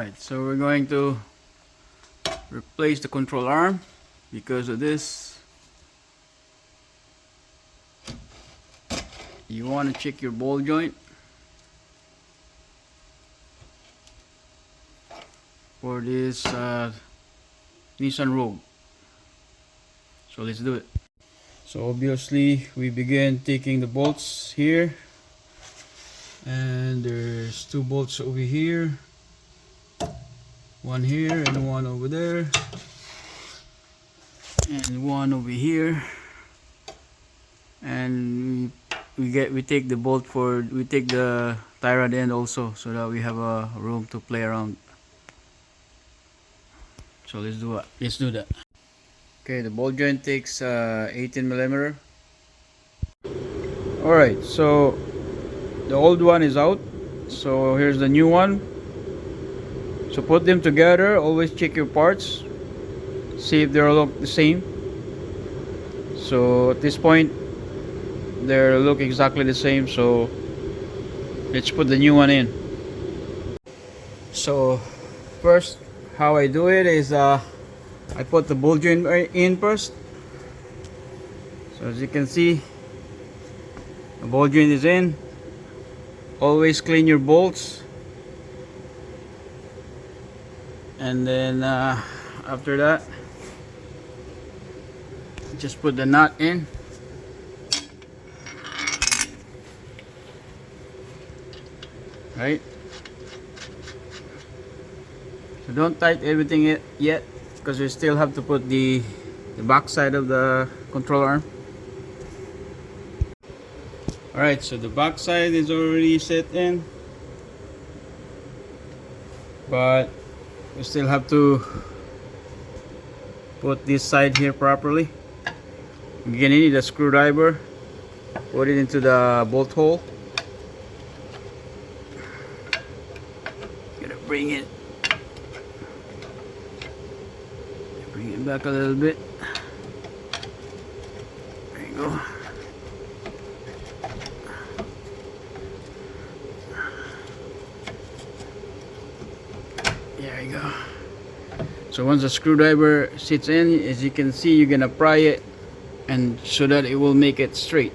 Alright, so we're going to replace the control arm because of this. You want to check your ball joint for this Nissan Rogue. So let's do it. So obviously we begin taking the bolts here, and there's two bolts over here, one here and one over there, and one over here, and we take the bolt for we take the tie rod end also, so that we have a room to play around. So let's do that. Okay, the ball joint takes 18mm. Alright, so the old one is out, so here's the new one. So put them together, always check your parts, see if they all look the same. So at this point they look exactly the same, so let's put the new one in. So first, how I do it is I put the ball joint in first. So as you can see, the ball joint is in. Always clean your bolts, and then after that just put the nut in. Right, so don't tighten everything yet, because we still have to put the back side of the control arm. Alright, so the back side is already set in, but we still have to put this side here properly. You're gonna need a screwdriver, put it into the bolt hole. Gonna bring it back a little bit. There you go. There you go. So once the screwdriver sits in, as you can see, you're gonna pry it, and so that it will make it straight.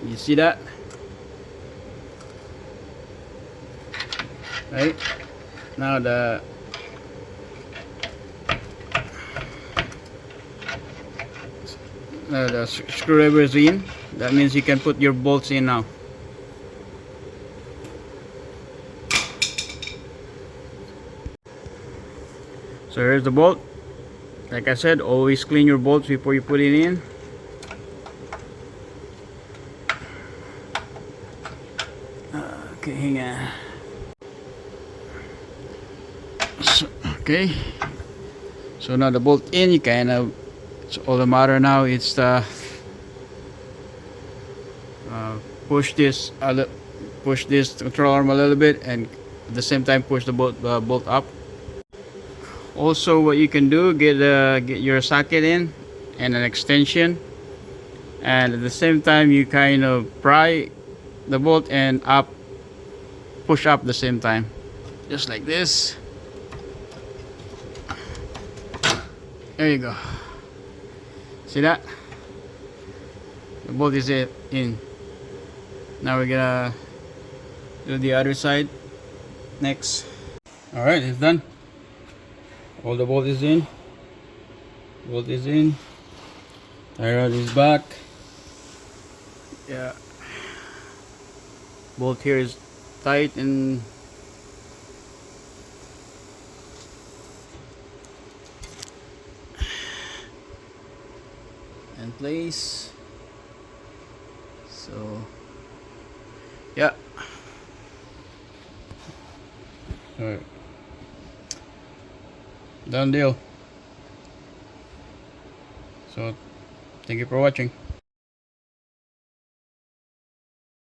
You see that? Right? Now the screwdriver is in. That means you can put your bolts in now. So here's the bolt. Like I said, always clean your bolts before you put it in. Okay, hang on. Okay, so now the bolt in, you kind of, it's all the matter now. It's push this control arm a little bit, and at the same time push the bolt up. Also, what you can do, get your socket in and an extension, and at the same time you kind of pry the bolt and push up the same time, just like this. There you go. See that? The bolt is in. Now we're gonna do the other side next. Alright, it's done. All the bolt is in. Bolt is in. Tie rod is back. Yeah. Bolt here is tight and place. So yeah. Alright. Done deal. So thank you for watching.